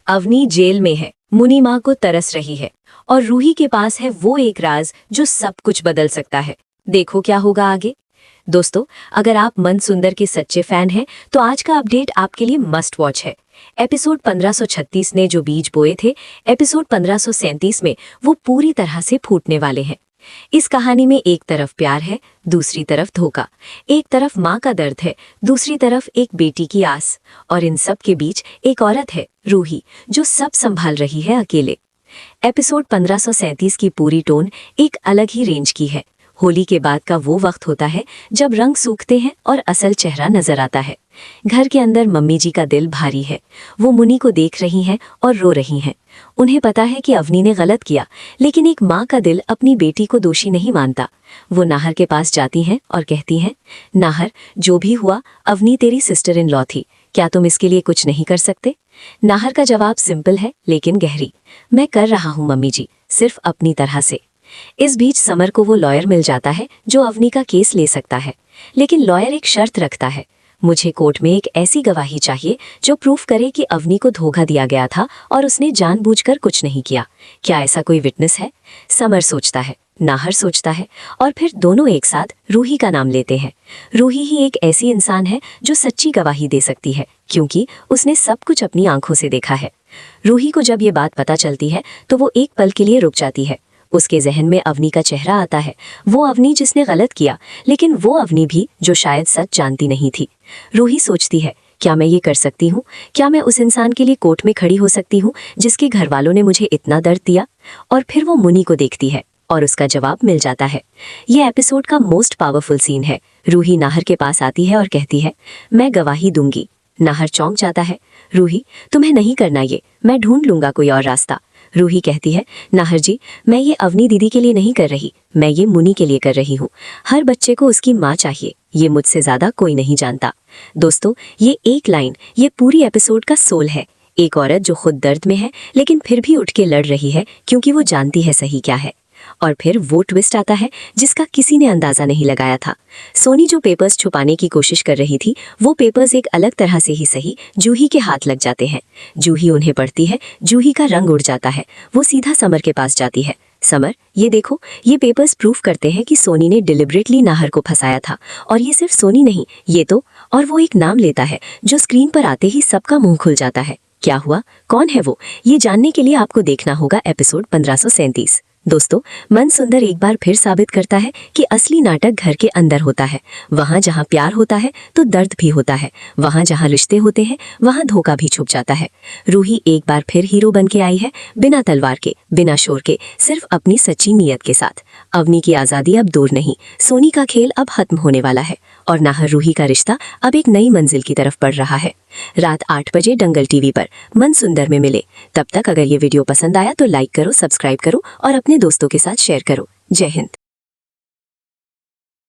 Avani jail में है, मुनी माँ को तरस रही है और रूही के पास है वो एक राज जो सब कुछ बदल सकता है। देखो क्या होगा आगे। दोस्तों, अगर आप मन सुंदर के सच्चे फैन हैं तो आज का अपडेट आपके लिए मस्ट वॉच है। एपिसोड 1536 ने जो बीज बोए थे, एपिसोड 1537 में वो पूरी तरह से फूटने वाले हैं। इस कहानी में एक तरफ प्यार है, दूसरी तरफ धोखा। एक तरफ माँ का दर्द है, दूसरी तरफ एक बेटी की आस, और इन सब के बीच एक औरत है, रूही, जो सब संभाल रही है अकेले। एपिसोड 1537 की पूरी टोन एक अलग ही रेंज की है। होली के बाद का वो वक्त होता है जब रंग सूखते हैं और असल चेहरा नजर आता है। घर के अंदर मम्मी जी का दिल भारी है। वो मुनी को देख रही हैं और रो रही हैं। उन्हें पता है कि अवनी ने गलत किया, लेकिन एक माँ का दिल अपनी बेटी को दोषी नहीं मानता। वो नाहर के पास जाती हैं और कहती हैं, नाहर, जो भी हुआ, अवनी तेरी सिस्टर इन लॉ थी, क्या तुम इसके लिए कुछ नहीं कर सकते? नाहर का जवाब सिंपल है लेकिन गहरी, मैं कर रहा हूँ मम्मी जी, सिर्फ अपनी तरह से। इस बीच समर को वो लॉयर मिल जाता है जो अवनी का केस ले सकता है, लेकिन लॉयर एक शर्त रखता है, मुझे कोर्ट में एक ऐसी गवाही चाहिए जो प्रूफ करे कि अवनी को धोखा दिया गया था और उसने जानबूझकर कुछ नहीं किया। क्या ऐसा कोई विटनेस है? समर सोचता है, नाहर सोचता है, और फिर दोनों एक साथ रूही का नाम लेते हैं। रूही ही एक ऐसी इंसान है जो सच्ची गवाही दे सकती है, क्योंकि उसने सब कुछ अपनी आंखों से देखा है। रूही को जब ये बात पता चलती है तो वो एक पल के लिए रुक जाती है। उसके जहन में अवनी का चेहरा आता है, वो अवनी जिसने गलत किया, लेकिन वो अवनी भी जो शायद सच जानती नहीं थी। रूही सोचती है, क्या मैं ये कर सकती हूँ? क्या मैं उस इंसान के लिए कोर्ट में खड़ी हो सकती हूँ जिसके घर वालों ने मुझे इतना दर्द दिया? और फिर वो मुनी को देखती है और उसका जवाब मिल जाता है। ये एपिसोड का मोस्ट पावरफुल सीन है। रूही नाहर के पास आती है और कहती है, मैं गवाही दूंगी। नाहर चौंक जाता है, रूही, तुम्हें नहीं करना ये, मैं ढूंढ लूंगा कोई और रास्ता। रूही कहती है, नाहर जी, मैं ये अवनी दीदी के लिए नहीं कर रही, मैं ये मुनी के लिए कर रही हूँ। हर बच्चे को उसकी माँ चाहिए, ये मुझसे ज्यादा कोई नहीं जानता। दोस्तों, ये एक लाइन ये पूरी एपिसोड का सोल है। एक औरत जो खुद दर्द में है लेकिन फिर भी उठ के लड़ रही है क्योंकि वो जानती है सही क्या है। और फिर वो ट्विस्ट आता है जिसका किसी ने अंदाजा नहीं लगाया था। सोनी जो पेपर्स छुपाने की कोशिश कर रही थी, वो पेपर्स एक अलग तरह से ही सही जूही के हाथ लग जाते हैं। जूही उन्हें पढ़ती है, जूही का रंग उड़ जाता है। वो सीधा समर के पास जाती है, समर, ये देखो, ये पेपर्स प्रूफ करते हैं कि सोनी ने डिलिबरेटली नाहर को फंसाया था। और ये सिर्फ सोनी नहीं, ये तो, और वो एक नाम लेता है जो स्क्रीन पर आते ही सबका मुंह खुल जाता है। क्या हुआ? कौन है वो? ये जानने के लिए आपको देखना होगा एपिसोड 1537। दोस्तों, मन सुंदर एक बार फिर साबित करता है कि असली नाटक घर के अंदर होता है। वहाँ जहाँ प्यार होता है तो दर्द भी होता है, वहाँ जहाँ रिश्ते होते हैं वहाँ धोखा भी छुप जाता है। रूही एक बार फिर हीरो बन के आई है, बिना तलवार के, बिना शोर के, सिर्फ अपनी सच्ची नीयत के साथ। अवनी की आज़ादी अब दूर नहीं, सोनी का खेल अब खत्म होने वाला है और नाहर रूही का रिश्ता अब एक नई मंजिल की तरफ बढ़ रहा है। रात 8 बजे दंगल टीवी पर मन सुंदर में मिले। तब तक अगर ये वीडियो पसंद आया तो लाइक करो, सब्सक्राइब करो और अपने दोस्तों के साथ शेयर करो। जय हिंद।